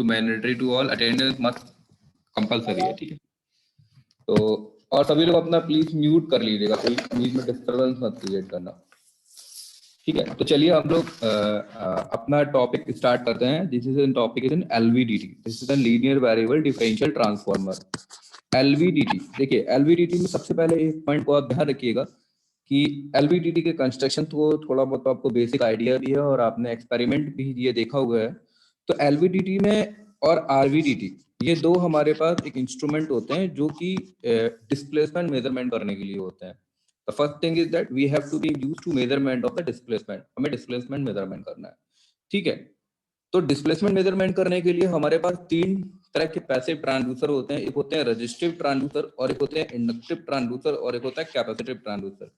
To mandatory to all, attendance must compulsory है, ठीक है। तो और सभी लोग अपना प्लीज म्यूट कर लीजिएगा, कोई बीच में डिस्टर्बेंस मत क्रिएट करना, ठीक है। तो चलिए हम लोग अपना टॉपिक स्टार्ट करते हैं। This is N topic is in LVDT, this is N linear variable differential transformer. LVDT, देखिए एलवीडीटी में सबसे पहले एक पॉइंट को आप ध्यान रखिएगा कि एलवीडीटी के कंस्ट्रक्शन तो थोड़ा बहुत आपको बेसिक आइडिया भी है और आपने एक्सपेरिमेंट भी ये देखा हुआ है। तो एलवीडीटी में और आरवीडीटी, ये दो हमारे पास एक इंस्ट्रूमेंट होते हैं जो कि डिस्प्लेसमेंट मेजरमेंट करने के लिए होते हैं। The first thing is that we have to be used to measurement of the displacement, हमें डिस्प्लेसमेंट मेजरमेंट करना है, ठीक है। तो डिस्प्लेसमेंट मेजरमेंट करने के लिए हमारे पास तीन तरह के पैसिव ट्रांसड्यूसर होते हैं, एक होते हैं रेजिस्टिव ट्रांसड्यूसर, और एक होते हैं इंडक्टिव ट्रांसड्यूसर, और एक होता है capacitive transducer.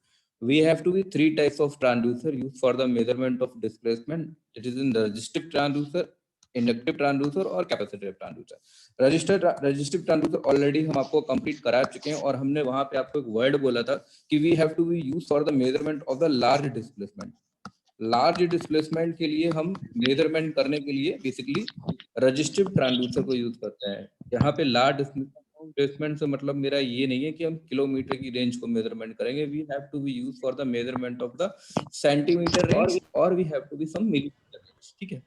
We have to be three types of transducer used for the measurement of displacement. It is in the resistive transducer, inductive transducer और capacitive transducer. Resistive transducer already हम आपको complete करा चुके हैं और हमने वहां पे आपको एक वर्ड बोला था कि we have to be use for the measurement of the large displacement. Large displacement के लिए हम मेजरमेंट करने के लिए बेसिकली रेजिस्टिव ट्रांसड्यूसर को यूज करते हैं। यहाँ पे लार्ज डिस्प्लेसमेंट से मतलब मेरा ये नहीं है कि हम किलोमीटर की रेंज को मेजरमेंट करेंगे, we have to be use for the measurement of the centimetre range और we have to be some millimetre range, ठीक है।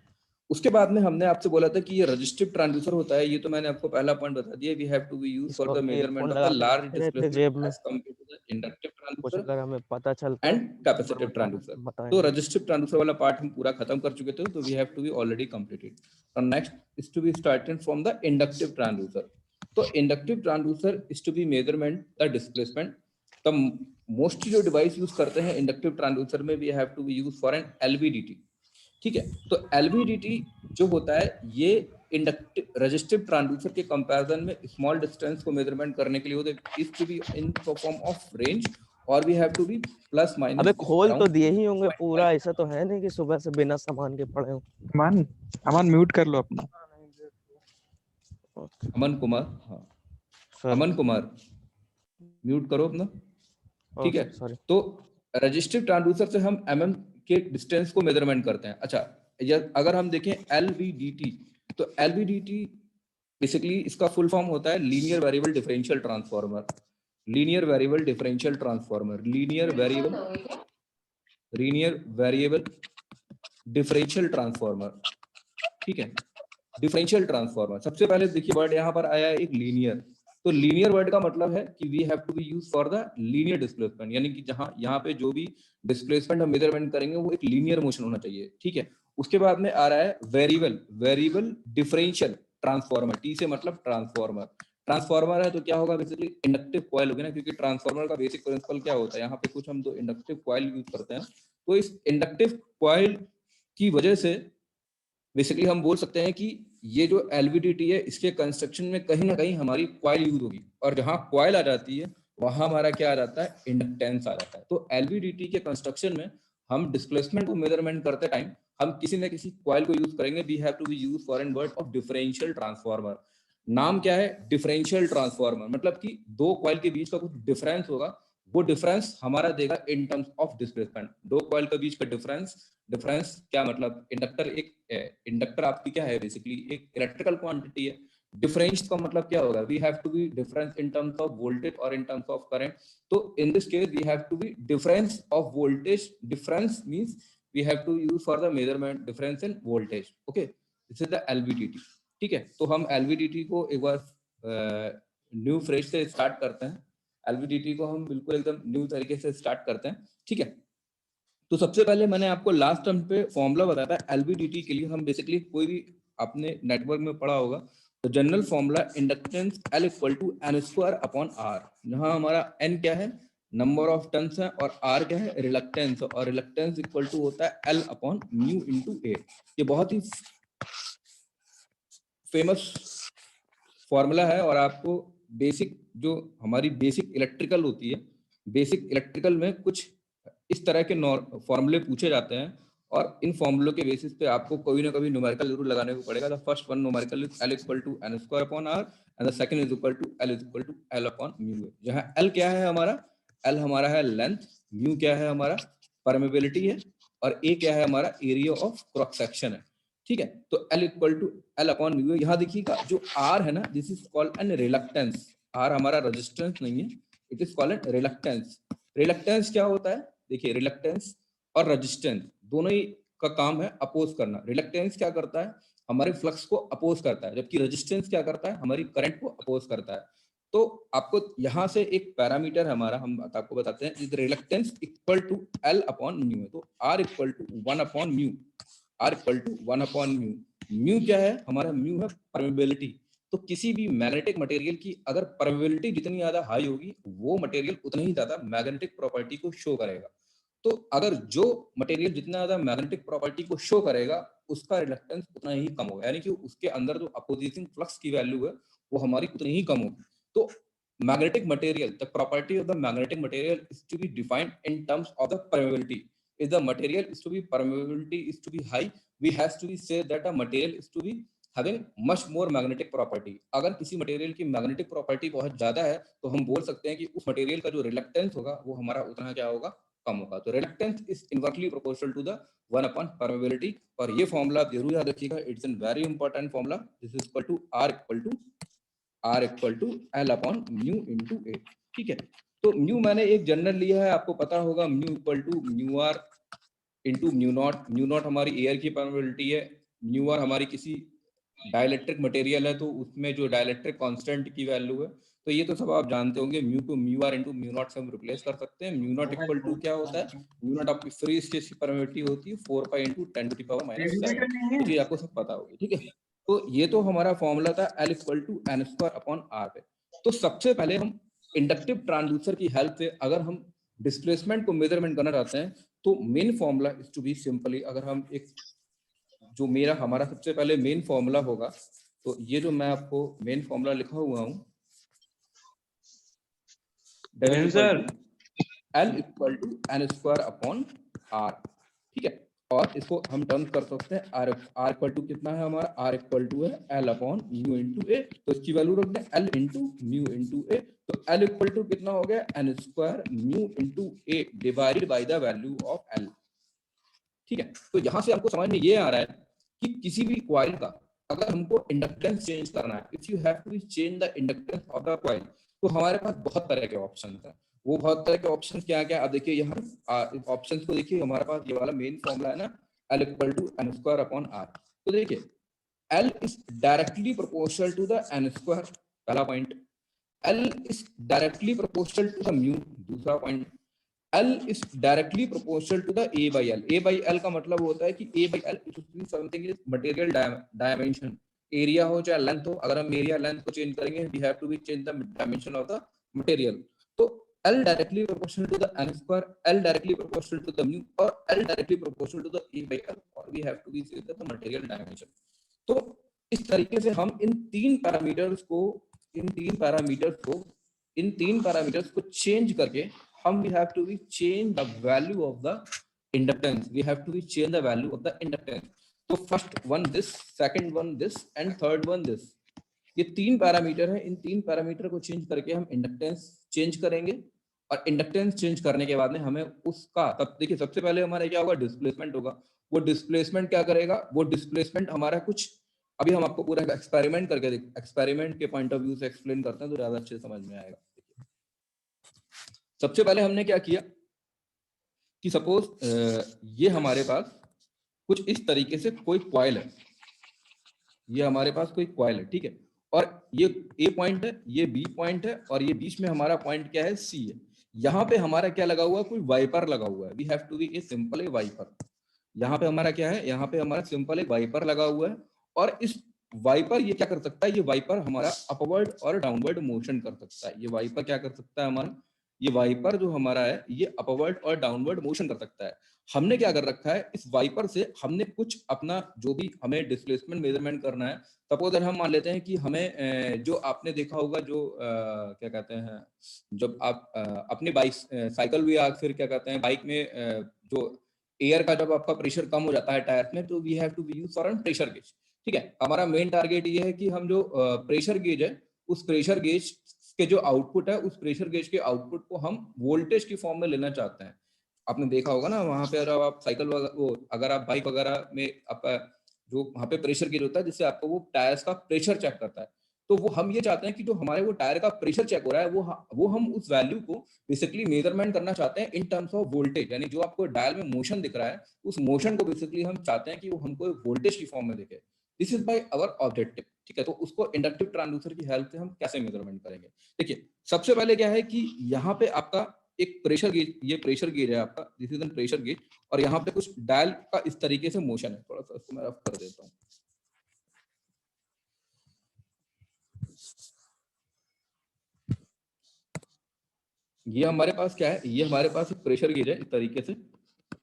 उसके बाद में हमने आपसे बोला था कि ये रेजिस्टिव ट्रांसड्यूसर होता है, ये तो मैंने आपको पहला पॉइंट बता दिया, we have to be used for the measurement of the large displacement as compared to the inductive transducer अगर हमें पता चलता एंड कैपेसिटिव ट्रांसड्यूसर। तो रेजिस्टिव ट्रांसड्यूसर वाला पार्ट हम पूरा खत्म कर चुके थे, तो we have to be already completed. और next is to be started from the inductive transducer. तो inductive transducer is to be measurement the displacement. तो मोस्टली जो डिवाइस यूज करते हैं इंडक्टिव ट्रांसड्यूसर में, we have to be use for an LVDT, ठीक है। तो एलवीडीटी जो होता है ये इंडक्टिव रेजिस्टिव ट्रांसड्यूसर के कंपैरिजन में स्मॉल डिस्टेंस को मेजरमेंट करने के लिए होते हैं, is to be in form of range और we have to be plus minus. अबे खोल तो दिए ही होंगे पूरा, ऐसा तो है नहीं कि सुबह से बिना सामान के पड़े हो। अमन म्यूट कर लो अपना। अमन कुमार, हाँ अमन कुमार म्यूट करो अपना, ठीक है। तो रेजिस्टिव ट्रांसड्यूसर से हम एमएम के डिस्टेंस को मेजरमेंट करते हैं। अच्छा, अगर हम देखें एलवीडीटी, तो एलवीडीटी बेसिकली इसका फुल फॉर्म होता है linear variable differential transformer. Linear variable differential transformer, linear variable differential transformer, ठीक है। डिफरेंशियल ट्रांसफार्मर, सबसे पहले देखिए वर्ड यहाँ पर आया है एक लीनियर। तो लीनियर वर्ड का मतलब है कि we have to be use for the linear displacement, यानी कि जहां यहाँ पे जो भी डिस्प्लेसमेंट हम मेजरमेंट करेंगे वो एक लीनियर मोशन होना चाहिए, ठीक है। उसके बाद में आ रहा है वेरिएबल डिफरेंशियल ट्रांसफार्मर, टी से मतलब ट्रांसफार्मर है तो क्या होगा, बेसिकली इंडक्टिव कॉइल होगी ना, क्योंकि ट्रांसफार्मर का बेसिक प्रिंसिपल क्या होता है, यहाँ पे कुछ हम दो इंडक्टिव कॉइल यूज करते हैं। तो इस इंडक्टिव कॉइल की वजह से बेसिकली हम बोल सकते हैं कि ये जो एलवीडीटी है इसके कंस्ट्रक्शन में कहीं ना कहीं हमारी कॉइल यूज होगी, और जहां कॉइल आ जाती है वहां हमारा क्या आ जाता है, इंडक्टेंस आ जाता है। तो एलवीडीटी के कंस्ट्रक्शन में हम डिस्प्लेसमेंट को मेजरमेंट करते टाइम हम किसी न किसी कॉइल को यूज करेंगे। We have to be use for an word of differential transformer. नाम क्या है, डिफरेंशियल ट्रांसफार्मर, मतलब कि दो कॉइल के बीच का कुछ डिफरेंस होगा, वो डिफरेंस हमारा देगा इन टर्म्स ऑफ डिस्प्लेसमेंट। दो कॉइल के बीच का डिफरेंस क्या मतलब, इंडक्टर आपकी क्या है, बेसिकली एक इलेक्ट्रिकल क्वांटिटी है। डिफरेंस का मतलब क्या होगा, we have to be difference in terms of voltage और इन टर्म्स ऑफ करंट। तो in this case we have to be difference of voltage, difference means we have to use for the measurement difference in voltage, okay. This is the LVDT, ठीक है। तो हम LVDT को एक बार new fresh से start करते हैं। एलवीडीटी को हम बिल्कुल एकदम न्यू तरीके से स्टार्ट करते हैं, ठीक है। तो सबसे पहले मैंने आपको लास्ट टर्म पे फॉर्मूला बताया था एलवीडीटी के लिए। हम बेसिकली कोई भी आपने नेटवर्क में पढ़ा होगा तो general formula inductance L equal to N square upon R, जहां हमारा n क्या है, नंबर ऑफ टर्न्स है, और r क्या है, रिलक्टेंस, और रिलक्टेंस इक्वल टू होता है L upon mu into a। ये बहुत ही फेमस फॉर्मूला है, और आपको बेसिक जो हमारी बेसिक इलेक्ट्रिकल होती है, बेसिक इलेक्ट्रिकल में कुछ इस तरह के फॉर्मूले पूछे जाते हैं, और इन फॉर्मूलों के बेसिस पे आपको कोई ना कभी न्यूमेरिकल जरूर लगाने को पड़ेगा। The first one numerical is L equal to N square upon R and the second is equal to L upon mu. जहां L क्या है हमारा, L हमारा है लेंथ, म्यू क्या है हमारा परमेबिलिटी है, और A क्या है हमारा एरिया ऑफ क्रॉस सेक्शन है। ठीक है। तो L equal to L upon mu है। यहाँ देखिएगा जो R है ना, this is called an reluctance. R हमारा रेजिस्टेंस नहीं है, it is called an reluctance. Reluctance क्या होता है? देखिए रिलक्टेंस और रेजिस्टेंस दोनों ही का काम है अपोज करना। रिलक्टेंस क्या करता है? हमारे फ्लक्स को अपोज करता है, जबकि रेजिस्टेंस क्या करता है? हमारी करंट को अपोज करता है। तो आपको यहाँ से एक पैरामीटर हमारा हम आपको बताते हैं, is reluctance equal to L upon mu है। तो R equal to 1 upon mu, R equal to 1 upon mu. Mu क्या है? हमारा म्यू है परमेबिलिटी। तो किसी भी मैग्नेटिक मटेरियल की अगर परमेबिलिटी जितनी ज्यादा हाई होगी, वो मटेरियल उतना ही ज्यादा मैग्नेटिक प्रॉपर्टी को शो करेगा। तो अगर जो मटेरियल जितना ज्यादा मैग्नेटिक प्रॉपर्टी को शो करेगा, उसका रिलक्टेंस उतना ही कम होगा, यानी कि उसके अंदर जो अपोजिशन फ्लक्स की वैल्यू है वो हमारी उतनी ही कम होगी। तो magnetic material, the property of the magnetic material is to be defined in terms of the permeability. If the material is to be permeability is to be high, we has to be say that the material is to be having much more magnetic property. अगर किसी material की magnetic property बहुत ज्यादा है तो हम बोल सकते हैं कि उस मटेरियल का जो रिलक्टेंस होगा वो हमारा उतना क्या होगा? कम होगा। तो reluctance is inversely proportional to the 1 upon permeability. और ये फॉर्मूला जरूर याद रखिएगा, it's an very important formula. This is equal to R equal to L upon mu into A. ठीक है। तो म्यू मैंने एक जनरल लिया है, आपको पता होगा mu equal to mu R into mu naught. Mu naught हमारी एयर की परमेबिलिटी है, म्यू आर हमारी किसी डाइलेक्ट्रिक मटेरियल है तो उसमें जो डाइलेक्ट्रिक कांस्टेंट की वैल्यू है। तो ये तो सब आप जानते होंगे, म्यू को mu R into mu naught से हम रिप्लेस कर सकते हैं। म्यू नॉट इक्वल टू क्या होता है? म्यू नॉट आपकी फ्री स्पेस की परमेबिलिटी होती है 4 pi into 10 to the power -7। ये आपको सब पता होगी। ठीक है। तो ये तो हमारा फॉर्मूला था L equal to N square upon R पे। तो सबसे पहले हम इंडक्टिव ट्रांसड्यूसर की हेल्प से अगर हम डिस्प्लेसमेंट को मेजरमेंट करना चाहते हैं तो main formula is to be simply, अगर हम एक जो मेरा हमारा सबसे पहले मेन फॉर्मूला होगा, तो ये जो मैं आपको मेन फॉर्मूला लिखा हुआ हूं, L equal to N square upon R. ठीक है। और इसको हम टर्म कर सकते हैं R इक्वल टू कितना है हमारा? R इक्वल टू है L upon mu into A. तो इसकी वैल्यू रख दें L into mu into A. तो L इक्वल टू कितना हो गया? N square mu into A divided by the value of L। ठीक है। तो यहाँ से आपको समझ में ये आ रहा है कि किसी भी कॉइल का अगर हमको इंडक्टेंस चेंज करना है, if you have to change the inductance of the coil, तो हमारे पास बहुत तरह के ऑप्शन है। वो बहुत तरह के ऑप्शन क्या क्या? अब देखिए यहाँ ऑप्शन को देखिए, हमारे पास ये वाला मेन फॉर्मूला है ना, L equal to N square upon R. तो देखिए L is directly proportional to the N square, पहला point. L is directly proportional to the mu, दूसरा point. L is directly proportional to the A by L. A by L का मतलब होता है कि A by L is something is material dimension. Area हो चाहे length हो, अगर हम एरिया लेंथ को चेंज करेंगे, we have to be change the dimension of the material. तो L directly proportional to the n square, L directly proportional to the mu, और L directly proportional to the A by L, और we have to be change the material dimension. तो इस तरीके से हम इन तीन parameters को चेंज करके हम we have to be change the value of the inductance. We have to be change the value of the inductance. तो first one this, second one this, and third one this. ये तीन parameter है, इन तीन parameter को change करके हम inductance change करेंगे। और इंडक्टेंस चेंज करने के बाद में हमें उसका, तब देखिए सबसे पहले हमारा क्या होगा? डिस्प्लेसमेंट होगा। वो डिस्प्लेसमेंट क्या करेगा? वो डिस्प्लेसमेंट हमारा कुछ, अभी हम आपको पूरा एक्सपेरिमेंट करके एक्सपेरिमेंट के पॉइंट ऑफ व्यू से एक्सप्लेन करते हैं तो ज्यादा अच्छे समझ में आएगा। सबसे पहले हमने क्या किया कि सपोज ये हमारे पास कुछ इस तरीके से कोई कॉइल है, ये हमारे पास कोई कॉइल है। ठीक है। और ये ए पॉइंट है, ये बी पॉइंट है, और ये बीच में हमारा पॉइंट क्या है? सी है। यहाँ पे हमारा क्या लगा हुआ है? कोई वाइपर लगा हुआ है। We have to be a simple a wiper. यहाँ पे हमारा क्या है? यहाँ पे हमारा सिंपल एक वाइपर लगा हुआ है। और इस वाइपर ये क्या कर सकता है? ये वाइपर हमारा अपवर्ड और डाउनवर्ड मोशन कर सकता है। ये वाइपर क्या कर सकता है हमारा? ये वाइपर जो हमारा है ये अपवर्ड और डाउनवर्ड मोशन कर सकता है। हमने क्या कर रखा है? इस वाइपर से हमने कुछ अपना जो भी हमें डिस्प्लेसमेंट मेजरमेंट करना है, सपोज हम मान लेते हैं कि हमें जो आपने देखा होगा जो क्या कहते हैं, जब आप अपनी बाइक साइकिल या फिर क्या कहते हैं बाइक में जो एयर का जब आपका प्रेशर कम हो जाता है टायर में, तो we have to be use for an pressure gauge. ठीक है। हमारा मेन टारगेट ये है कि हम जो प्रेशर गेज है, उस प्रेशर गेज के जो आउटपुट है, उस प्रेशर गेज के आउटपुट को हम वोल्टेज की फॉर्म में लेना चाहते हैं। आपने देखा होगा ना वहां पे, अगर आप साइकिल वो अगर आप बाइक वगैरह में आप जो वहाँ पे प्रेशर गेज होता है जिससे आपको वो टायर्स का प्रेशर चेक करता है। तो वो हम ये चाहते हैं कि जो हमारे वो टायर का प्रेशर चेक हो रहा है वो हम उस वैल्यू को बेसिकली मेजरमेंट करना चाहते हैं इन टर्म्स ऑफ वोल्टेज, यानी जो आपको डायल में मोशन दिख रहा है उस मोशन को बेसिकली हम चाहते हैं कि वो हमको वोल्टेज की फॉर्म में दिखे। This is by our objective, ठीक है। तो उसको इंडक्टिव ट्रांसड्यूसर की हेल्प से हम कैसे मेजरमेंट करेंगे? देखिए, सबसे पहले क्या है कि यहाँ पे आपका एक प्रेशर गेज, ये प्रेशर गेज है आपका, this is N pressure gauge, और यहाँ पे कुछ डायल का इस तरीके से मोशन है। थोड़ा सा इसको मैं रफ कर देता हूँ। ये हमारे पास क्या है, ये हमारे पास एक प्रेशर गेज है इस तरीके से,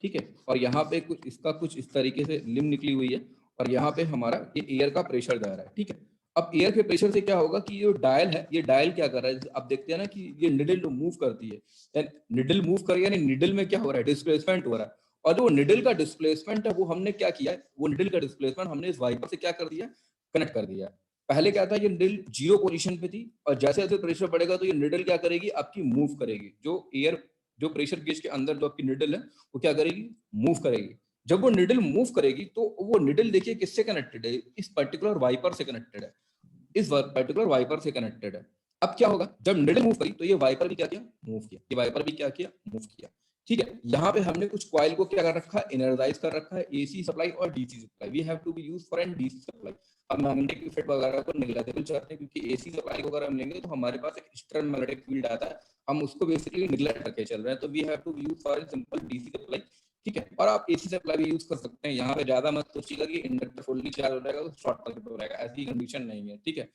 ठीक है। और यहाँ पे कुछ इसका कुछ इस तरीके से लिम निकली हुई है, और यहाँ पे हमारा ये एयर का प्रेशर जा रहा है, ठीक है। अब एयर के प्रेशर से क्या होगा कि ये डायल है, ये डायल क्या कर रहा है, आप देखते हैं ना कि ये निडल मूव करती है, निडल मूव कर रही है, यानी निडल में क्या हो रहा है, डिस्प्लेसमेंट हो रहा है। और जो निडल का डिस्प्लेसमेंट है वो हमने क्या किया है, वो निडल का डिस्प्लेसमेंट हमने इस वाइपर से क्या कर दिया, कनेक्ट कर दिया। पहले क्या था, ये निडल जीरो पोजीशन पे थी, और जैसे जैसे प्रेशर बढ़ेगा तो ये निडल क्या करेगी, आपकी मूव करेगी। जो एयर, जो प्रेशर गेज के अंदर जो आपकी निडल है वो क्या करेगी, मूव करेगी। जब वो निडल मूव करेगी तो वो निडल देखिए किससे कनेक्टेड है, इस पर्टिकुलर वाइपर से कनेक्टेड है, इस पर्टिकुलर वाइपर से कनेक्टेड है। अब क्या होगा, जब निडल मूव करी तो ये वाइपर भी क्या किया, मूव किया, ये वाइपर भी क्या किया, मूव किया, ठीक है। यहाँ पे हमने कुछ कॉइल को क्या कर रखा है, एनर्जाइज कर रखा है, एसी सप्लाई और DC supply. We have to be used for an DC supply. अब मैग्नेटिक इफेक्ट वगैरह को निगलेक्ट चाहते हैं, क्योंकि एसी सप्लाई को अगर हम लेंगे तो हमारे पास एक एक्सटर्नल मैग्नेटिक फील्ड आता है, हम उसको बेसिकली निगलेक्ट करके चल रहे हैं। तो we have to use for simple DC supply, ठीक है। और आप एसी सप्लाई भी यूज कर सकते हैं। यहाँ पे ज्यादा मत सोचिएगा कि इंडक्टर फुल्ली चार्ज हो जाएगा तो शॉर्ट सर्किट हो जाएगा, ऐसी कंडीशन नहीं है, ठीक है।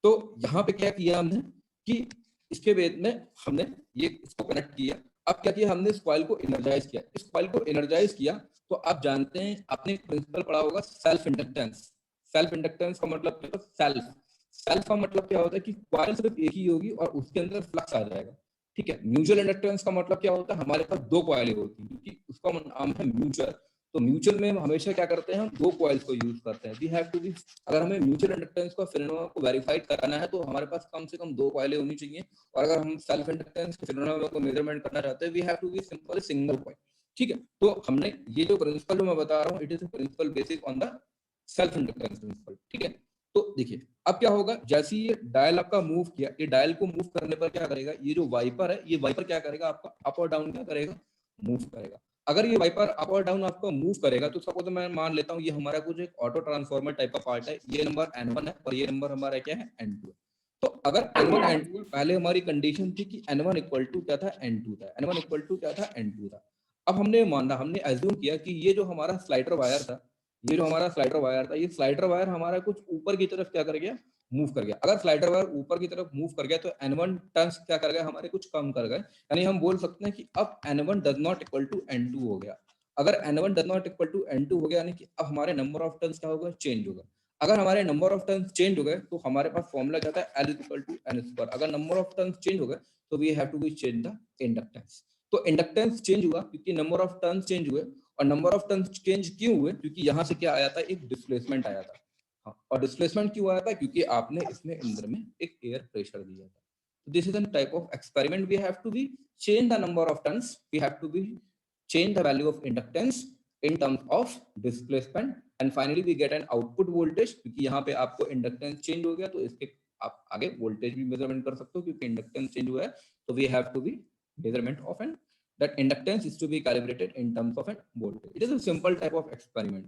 तो यहाँ पे क्या किया हमने कि इसके बेस में हमने ये इसको कनेक्ट किया। अब क्या किया हमने, इस कॉइल को एनर्जाइज किया। इस कॉइल को एनर्जाइज किया तो आप जानते हैं, आपने प्रिंसिपल पढ़ा होगा सेल्फ इंडक्टेंस। सेल्फ इंडक्टेंस का मतलब क्या होता है, सेल्फ, सेल्फ का मतलब क्या होता है कि कॉइल सिर्फ एक ही होगी और उसके अंदर फ्लक्स आ जाएगा, ठीक है। म्यूचुअल इंडक्टेंस का मतलब क्या होता है, हमारे पास दो कॉइलें होती हैं, क्योंकि उसका नाम है म्यूचुअल। तो म्यूचुअल में हम हमेशा क्या करते हैं, हम दो कॉइल्स को यूज करते हैं। वी हैव टू बी, अगर हमें म्यूचुअल इंडक्टेंस का फिनोमेना को वेरीफाई कराना है तो हमारे पास कम से कम दो कॉइलें होनी चाहिए। और अगर हम सेल्फ इंडक्टेंस के फिनोमेना को मेजरमेंट करना चाहते हैं, we have to be simple single coil, ठीक है। तो हमने ये जो प्रिंसिपल जो मैं बता रहा हूँ, it is principle basic on the self inductance principle, ठीक है। तो देखिए अब क्या होगा, जैसे ये डायल आपका मूव किया, ये डायल को मूव करने पर क्या करेगा, ये जो वाइपर है, ये वाइपर क्या करेगा, आपका अप और डाउन क्या करेगा, मूव करेगा। अगर ये वाइपर अप और डाउन आपको मूव करेगा तो सपोज मैं मान लेता हूँ ये हमारा कुछ एक ऑटो ट्रांसफार्मर टाइप का पार्ट है, ये नंबर N1 है और ये नंबर हमारा क्या है, N2 है। तो अगर N1 N2, पहले हमारी कंडीशन थी कि N1 इक्वल टू क्या था, N2 था, N1 इक्वल टू क्या था, N2 था। अब हमने माना, हमने एज्यूम किया कि ये जो हमारा स्लाइडर वायर था, ये जो हमारा स्लाइडर वायर था, ये स्लाइडर वायर हमारा कुछ ऊपर की तरफ क्या कर गया, मूव कर गया। अगर स्लाइडर वायर ऊपर की तरफ मूव कर गया तो N1 टर्न्स क्या कर गए, हमारे कुछ कम कर गए। यानी हम बोल सकते हैं कि अब N1 does not equal to N2 हो गया। अगर N1 does not equal to N2 हो गया, यानी कि अब हमारे नंबर ऑफ टर्न्स क्या होगा, चेंज होगा। अगर हमारे नंबर ऑफ टर्न्स चेंज हो गए तो हमारे पास फॉर्मूला क्या था, L equal to N square. अगर नंबर ऑफ टर्न्स चेंज हो गए तो we have to be change the inductance. तो इंडक्टेंस चेंज हुआ क्योंकि नंबर ऑफ टर्न्स चेंज हुए, और नंबर ऑफ टर्न्स चेंज क्यों हुए, क्योंकि यहाँ से क्या आया था, एक डिस्प्लेसमेंट आया था। हाँ, और डिस्प्लेसमेंट क्यों आया था, क्योंकि आपने इसमें अंदर में एक एयर प्रेशर दिया था। This is a type of experiment. We have to be change the number of turns. We have to be change the value of inductance in terms of displacement, and finally we get an output voltage. क्योंकि यहाँ पे आपको inductance change हो गया तो इसके आप आगे वोल्टेज भी मेजरमेंट कर सकते हो, क्योंकि इंडक्टेंस चेंज हुआ है। तो we have to be measurement of an that inductance is to be calibrated in terms of a voltage. It is a simple type of experiment.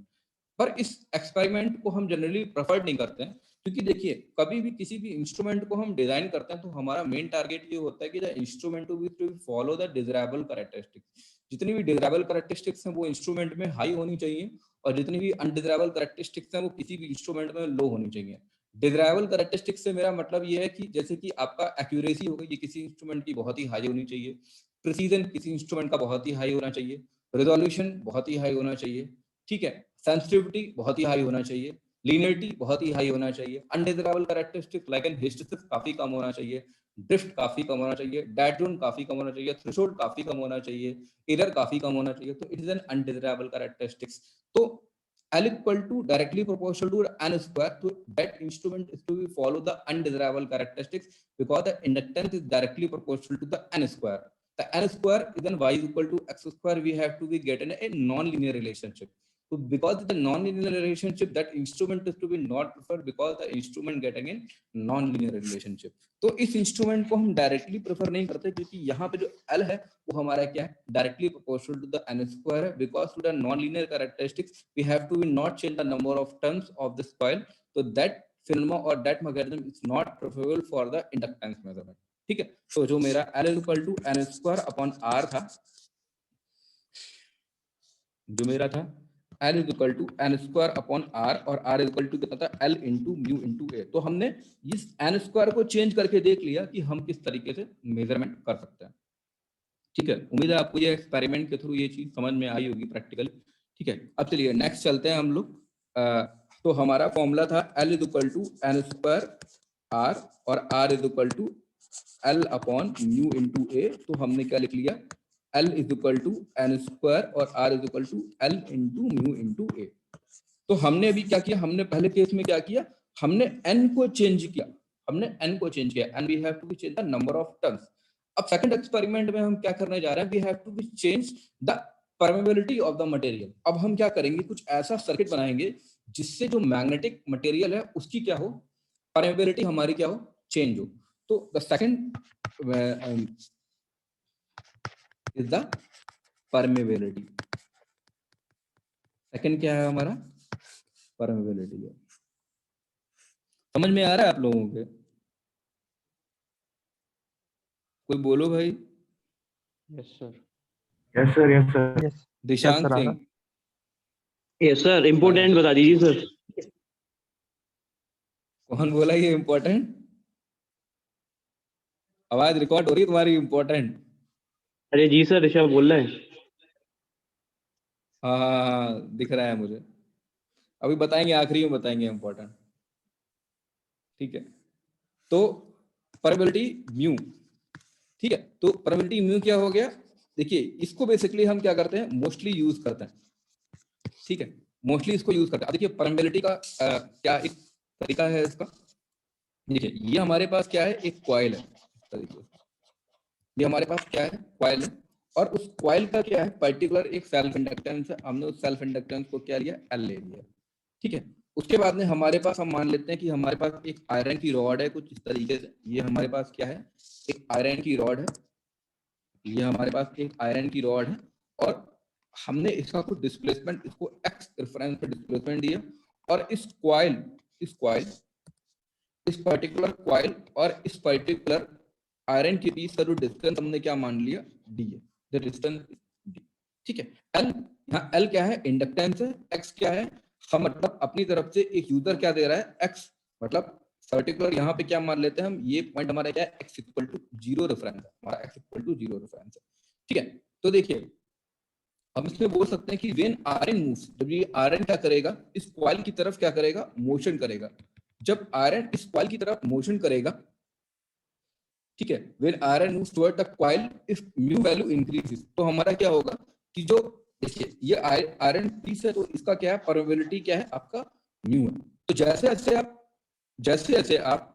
पर इस एक्सपेरिमेंट को हम जनरली प्रेफर नहीं करते हैं, क्योंकि देखिए कभी भी किसी भी इंस्ट्रूमेंट को हम डिजाइन करते हैं तो हमारा मेन टारगेट ये होता है कि the instrument to follow the desirable characteristics. जितनी भी डिजायरेबल कैरेक्टरिस्टिक्स हैं वो इंस्ट्रूमेंट में हाई होनी चाहिए, और जितनी भी अनडिजायरेबल कैरेक्टरिस्टिक्स हैं वो किसी भी इंस्ट्रूमेंट में लो होनी चाहिए। डिजायरेबल कैरेक्टरिस्टिक्स से मेरा मतलब ये है कि जैसे कि आपका एक्यूरेसी होगा, ये किसी इंस्ट्रूमेंट की बहुत ही हाई होनी चाहिए। प्रिसीजन किसी इंस्ट्रूमेंट का बहुत ही हाई होना चाहिए। रेजोल्यूशन बहुत ही हाई होना चाहिए, ठीक है। सेंसिटिविटी बहुत ही हाई होना चाहिए। लीनियरिटी बहुत ही हाई होना चाहिए। Undesirable characteristics like an hysteresis काफी कम होना चाहिए। ड्रिफ्ट काफी कम होना चाहिए। डेड जोन काफी कम होना चाहिए। थ्रेशोल्ड काफी कम होना चाहिए। एरर काफी कम होना चाहिए। तो it is N undesirable characteristics. तो L equal to directly proportional to n square, so that instrument is to follow the undesirable characteristics because the inductance is directly proportional to the n square. The n square is then y is equal to x square. We have to be getting a non-linear relationship. So because the non-linear relationship, that instrument is to be not preferred because the instrument getting in non-linear relationship. तो इस instrument को हम directly prefer नहीं करते क्योंकि यहाँ पे जो L है वो हमारा क्या है, directly proportional to the n square है. Because to the non-linear characteristics we have to not change the number of terms of the coil. तो दैट फिल्म और that mechanism is not preferable for the inductance measurement. ठीक है, तो जो मेरा L equal to n square upon R था, जो मेरा था L is equal to n square upon R और R इज इक्वल टू कितना था, L into mu into A. तो हमने इस n स्क्वायर को चेंज करके देख लिया कि हम किस तरीके से मेजरमेंट कर सकते हैं. ठीक है, उम्मीद है आपको ये एक्सपेरिमेंट के थ्रू ये चीज समझ में आई होगी प्रैक्टिकली. ठीक है, अब चलिए नेक्स्ट चलते हैं हम लोग. तो हमारा फॉर्मूला था L is equal to n square R और R is equal to L upon mu into A. तो हमने क्या लिख लिया, L is equal to n square और R is equal to L into mu into A. तो हमने अभी क्या किया, हमने पहले केस में क्या किया, हमने n को चेंज किया, and we have to change the number of terms. अब सेकंड एक्सपेरिमेंट में हम क्या करने जा रहे हैं, we have to change the permeability of the material. अब हम क्या करेंगे, कुछ ऐसा सर्किट बनाएंगे जिससे जो मैग्नेटिक मटेरियल है उसकी क्या हो, परमेबिलिटी हमारी क्या हो, चेंज हो. तो the second is the permeability. Second क्या है हमारा, परमेबिलिटी है. समझ में आ रहा है आप लोगों के, कोई बोलो भाई. Yes sir. Yes sir, yes sir. Yes Dishant sir, आ सिंह, यस सर, इम्पोर्टेंट बता दीजिए सर. कौन बोला ये इम्पोर्टेंट? आवाज रिकॉर्ड हो रही है तुम्हारी, इम्पोर्टेंट. अरे जी सर, ऋषभ बोल रहे हैं. हाँ, दिख रहा है मुझे. अभी बताएंगे, आखिरी में बताएंगे इम्पोर्टेंट. ठीक है, तो परमेबिलिटी म्यू. ठीक है, तो परमेबिलिटी म्यू क्या हो गया, देखिए इसको बेसिकली हम क्या करते हैं, मोस्टली यूज करते हैं. ठीक है, मोस्टली इसको यूज करते हैं. देखिए परमेबिलिटी का क्या एक तरीका है इसका. देखिए ये हमारे पास क्या है, एक कॉइल है. ये हमारे पास क्या है, कॉइल है, और उस कॉइल का क्या है, पर्टिकुलर एक सेल्फ इंडक्टेंस है. हमने उस सेल्फ इंडक्टेंस को क्या लिया, L ले लिया. ठीक है, उसके बाद में हमारे पास, हम मान लेते हैं कि हमारे पास एक आयरन की रॉड है कुछ इस तरीके से. ये हमारे पास क्या है, एक आयरन की रॉड है. ये हमारे पास एक आयरन की रॉड है और हमने इसका कुछ डिस्प्लेसमेंट, इसको x रेफरेंस पे डिस्प्लेसमेंट दिया. और इस पर्टिकुलर कॉइल और इस पर्टिकुलर आयरन के बीच का जो डिस्टेंस हमने क्या मान लिया, d है, द डिस्टेंस d. ठीक है, L, यहाँ L क्या है, इंडक्टेंस है. x क्या है, हम मतलब अपनी तरफ से एक यूजर क्या दे रहा है, x, मतलब पर्टिकुलर यहाँ पे क्या मान लेते हैं हम, ये पॉइंट हमारा क्या है, x इक्वल टू 0 रेफरेंस है, हमारा x इक्वल टू 0 रेफरेंस है. ठीक है, तो देखिए हम इसमें बोल सकते हैं कि व्हेन आयरन मूव्स, जब ये आयरन क्या करेगा, इस कॉइल की तरफ क्या करेगा, मोशन करेगा. जब आयरन इस कॉइल की तरफ मोशन करेगा, ठीक है, when iron moves toward the coil, if mu value increases, तो हमारा क्या होगा कि जो, देखिए ये आयरन पीस है, तो इसका क्या है, परमेबिलिटी क्या है आपका, म्यू है. तो जैसे जैसे आप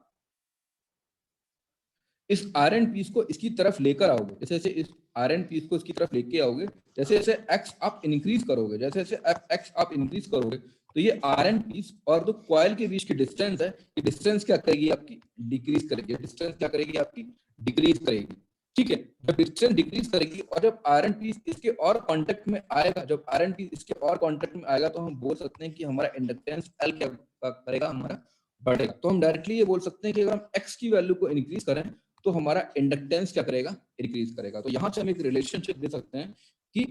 इस आयरन पीस को इसकी तरफ लेकर आओगे, जैसे जैसे इस आयरन पीस को इसकी तरफ लेके आओगे, जैसे जैसे x आप इंक्रीज करोगे, जैसे जैसे x आप इंक्रीज करोगे, तो ये आयरन पीस और जो कॉइल के बीच की डिस्टेंस है, ये डिस्टेंस क्या करेगी आपकी, डिक्रीज करेगी. डिस्टेंस क्या करेगी आपकी, डिक्रीज करेगी. ठीक है, जब डिस्टेंस डिक्रीज करेगी और जब आयरन पीस इसके और कांटेक्ट में आएगा, तो हम बोल सकते हैं कि हमारा इंडक्टेंस L क्या करेगा, हमारा बढ़ेगा. तो हम डायरेक्टली ये बोल सकते हैं कि अगर हम x की वैल्यू को इंक्रीज करें तो हमारा इंडक्टेंस क्या करेगा, इंक्रीज करेगा. तो यहां से हम एक रिलेशनशिप दे सकते हैं कि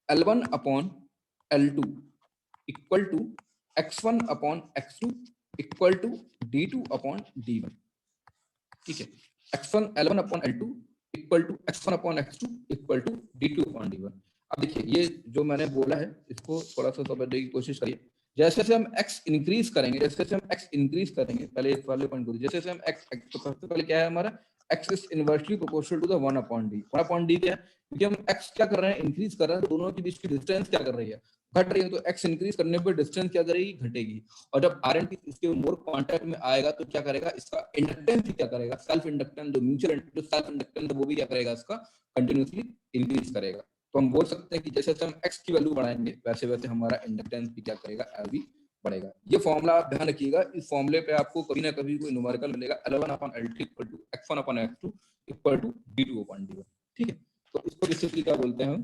L1 upon L2 equal to x1 upon x2 equal to d2 upon d1. ठीक है, x1 L1 upon L2 equal to x1 upon x2 equal to d2 upon d1. अब देखिए ये जो मैंने बोला है, इसको थोड़ा सा समझने की कोशिश करिए. जैसे जैसे हम x इंक्रीज करेंगे, पहले इस वाले पॉइंट को, जैसे जैसे हम x, तो सबसे पहले क्या है हमारा, x is inversely proportional to the 1 upon d. 1 upon d क्या है, क्योंकि हम x क्या कर रहे हैं, इंक्रीज कर रहे हैं, तो दोनों के बीच की डिस्टेंस क्या कर रही है, घट रही है. तो x इंक्रीज करने पर डिस्टेंस क्या करेगी, घटेगी. और जब आयरन पीस इसके मोर कांटेक्ट में आएगा तो क्या करेगा, इसका इंडक्टेंस क्या करेगा, सेल्फ इंडक्टेंस, जो म्यूचुअल जो सेल्फ इंडक्टेंस वो भी क्या करेगा, इसका कंटिन्यूअसली इंक्रीज करेगा. तो हम बोल सकते हैं कि जैसे जैसे हम x की वैल्यू बढ़ाएंगे वैसे वैसे हमारा इंडक्टेंस भी क्या करेगा, L भी बढ़ेगा। ये फॉर्मूला आप ध्यान रखिएगा, इस फॉर्मूले पे आपको कभी ना कभी कोई न्यूमेरिकल मिलेगा, L1/L2 equal to x1/x2 equal to d2/d1। ठीक है, तो इसको बेसिकली क्या बोलते हैं हम,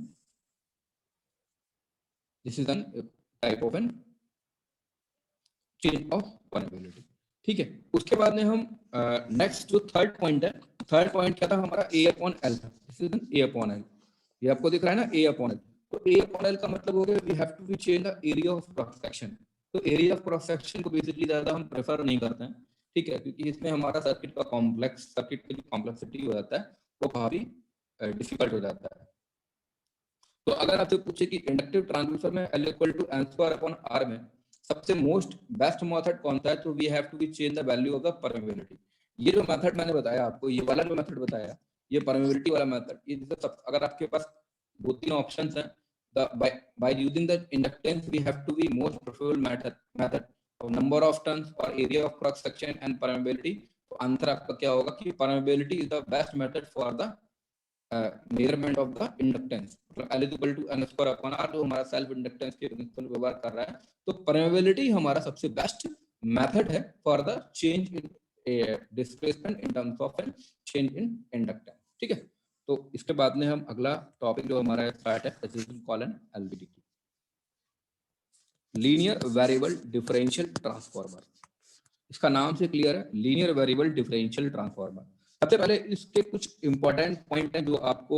this is an type of an change of permeability. ठीक है, उसके बाद में हम नेक्स्ट जो थर्ड पॉइंट है, थर्ड पॉइंट क्या था हमारा, A/L था। दिस इज एन A/L, ये आपको दिख रहा है ना A/L। तो A/L का मतलब हो गया we have to be change the area of cross section. तो एरिया ऑफ क्रॉस सेक्शन को बेसिकली ज्यादा हम प्रेफर नहीं करते हैं, ठीक है, क्योंकि इसमें हमारा सर्किट का कॉम्प्लेक्स, सर्किट की कॉम्प्लेक्सिटी हो जाता है वो काफी डिफिकल्ट हो जाता है। तो अगर आपसे पूछे कि इंडक्टिव ट्रांसड्यूसर में L इक्वल टू N²/R में सबसे मोस्ट बेस्ट मेथड कौन सा है, तो we have to be change the value of the permeability. ये जो मेथड मैंने बताया आपको, ये वाला जो मेथड बताया, ये परमेबिलिटी वाला मेथड, ये सब अगर आपके पास दो तीन ऑप्शंस हैं, by using the inductance we have to be most preferable method of number of turns or area of cross section and permeability। तो आंसर आपका क्या होगा कि permeability is the best method for the measurement of the inductance. मतलब L equal to N²/R जो हमारा self inductance के principal व्यवहार कर रहा है, तो परमेबिलिटी हमारा सबसे बेस्ट मेथड है for the change in displacement in terms of an change in inductance. ठीक है, तो इसके बाद में हम अगला टॉपिक जो हमारा स्टार्ट है, that is called N LVDT, linear variable differential transformer. इसका नाम से क्लियर है, लीनियर वेरिएबल डिफरेंशियल ट्रांसफार्मर। सबसे पहले इसके कुछ इंपॉर्टेंट पॉइंट हैं जो आपको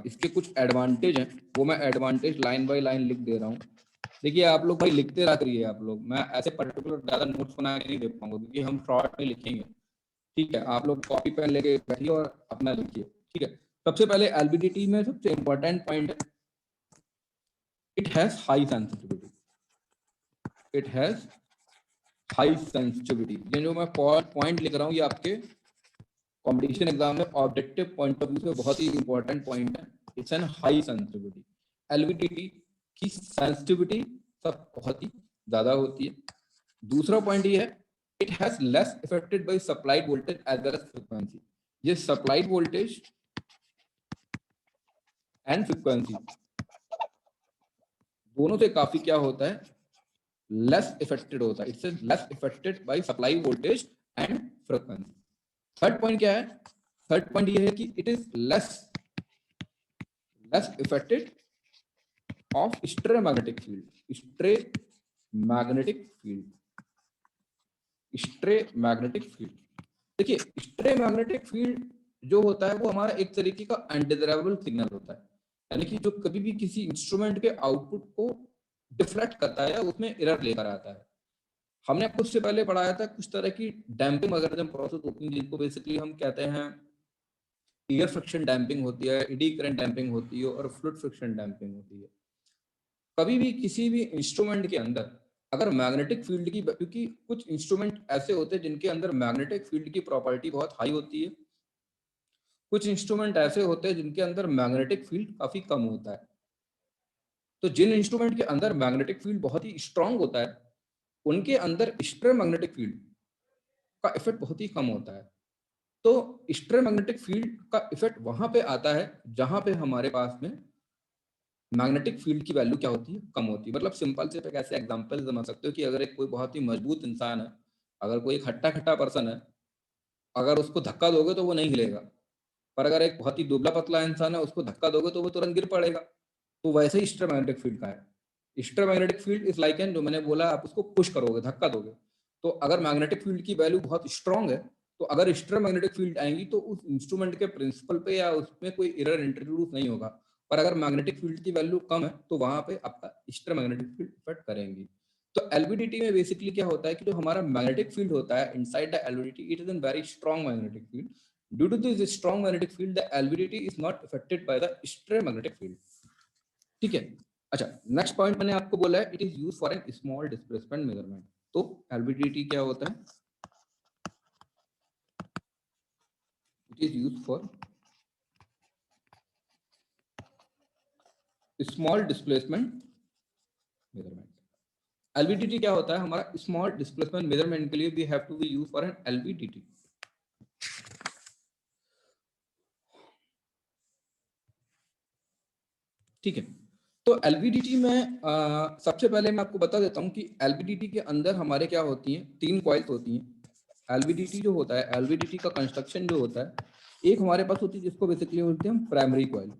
इसके कुछ एडवांटेज हैं, वो मैं एडवांटेज लाइन बाय लाइन लिख दे रहा हूँ। देखिए आप लोग भाई लिखते रह करिए आप लोग, मैं ऐसे पर्टिकुलर ज्यादा नोट्स बना के नहीं दे पाऊंगा क्योंकि हम शॉर्ट में लिखेंगे। ठीक है, आप लोग कॉपी पेन लेके बैठिए और अपना लिखिए। ठीक है, सबसे पहले LVDT में सबसे इंपॉर्टेंट पॉइंट है, it has high sensitivity. It has high sensitivity. ये जो मैं पॉइंट लिख रहा हूँ, ये आपके कंपटीशन एग्जाम में ऑब्जेक्टिव पॉइंट ऑफ व्यू से बहुत ही इंपॉर्टेंट पॉइंट है। It's an high sensitivity. LVDT की सेंसिटिविटी सब बहुत ही ज्यादा होती है। दूसरा पॉइंट ये है, it has less affected by supplied voltage as well as frequency. ये सप्लाइड वोल्टेज एंड फ्रीक्वेंसी दोनों से काफी क्या होता है, लेस अफेक्टेड होता है। It's less affected bye supply voltage and frequency. Third point क्या है, थर्ड पॉइंट ये है कि it is less affected of stray magnetic field. Stray magnetic field देखिए, स्ट्रे मैग्नेटिक फील्ड जो होता है वो हमारा एक तरीके का अनडिजायरेबल सिग्नल होता है, यानी कि जो कभी भी किसी इंस्ट्रूमेंट के आउटपुट को डिफ्लेक्ट करता है या उसमें एरर लेकर आता है। हमने आपको उससे पहले पढ़ाया था कुछ तरह की डैम्पिंग मैकेनिज्म प्रोसेस होती है, जिनको बेसिकली हम कहते हैं एयर फ्रिक्शन डैम्पिंग होती है, एडी करंट डैम्पिंग होती है और फ्लूइड फ्रिक्शन डैम्पिंग होती है। कभी भी किसी भी इंस्ट्रूमेंट के अंदर अगर मैग्नेटिक फील्ड की, क्योंकि कुछ इंस्ट्रूमेंट ऐसे होते हैं जिनके अंदर मैग्नेटिक फील्ड की प्रॉपर्टी बहुत हाई होती है, कुछ इंस्ट्रूमेंट ऐसे होते हैं जिनके अंदर मैग्नेटिक फील्ड काफी कम होता है। तो जिन इंस्ट्रूमेंट के अंदर मैग्नेटिक फील्ड बहुत ही स्ट्रांग होता है, उनके अंदर स्ट्रे मैग्नेटिक फील्ड का इफेक्ट बहुत ही कम होता है। तो स्ट्रे मैग्नेटिक फील्ड का इफेक्ट वहां पे आता है जहां पे हमारे पास में मैग्नेटिक फील्ड की वैल्यू क्या होती है, कम होती है। मतलब सिंपल से एक ऐसे एग्जांपल समझ सकते हो कि अगर एक कोई बहुत ही मजबूत इंसान है, अगर कोई एक हट्टा पर्सन है, अगर उसको धक्का दोगे तो वो नहीं हिलेगा, पर अगर एक बहुत ही दुबला पतला इंसान है उसको धक्का दोगे तो वो तुरंत गिर पड़ेगा। तो वैसे ही स्ट्रे मैग्नेटिक फील्ड का है। Stray magnetic field is like an, जो मैंने बोला, आप उसको पुश करोगे, धक्का दोगे, तो अगर मैग्नेटिक फील्ड की वैल्यू बहुत स्ट्रांग है तो अगर स्ट्रे मैग्नेटिक फील्ड आएंगी तो उस इंस्ट्रूमेंट के प्रिंसिपल पे या उसमें कोई एरर इंट्रोड्यूस नहीं होगा। पर अगर मैग्नेटिक फील्ड की वैल्यू कम है तो वहां पे आपका स्ट्रे मैग्नेटिक फील्ड इफेक्ट करेंगी। तो LVDT में बेसिकली क्या होता है कि जो हमारा मैग्नेटिक फील्ड होता है inside the LVDT, it is an very strong magnetic field. Due to this strong magnetic field the LVDT is not affected by the stray magnetic field. ठीक है, अच्छा, नेक्स्ट पॉइंट मैंने आपको बोला है, it is used for an small displacement measurement. तो LVDT क्या होता है, it is used for small displacement measurement. LVDT क्या होता है, हमारा स्मॉल डिस्प्लेसमेंट मेजरमेंट के लिए we have to be use for an LVDT। ठीक है। तो एलवीडीटी में सबसे पहले मैं आपको बता देता हूँ कि एलवीडीटी के अंदर हमारे क्या होती हैं, 3 कॉइल्स होती हैं। एलवीडीटी जो होता है, एलवीडीटी का कंस्ट्रक्शन जो होता है, एक हमारे पास होती है जिसको बेसिकली बोलते हैं प्राइमरी कॉइल।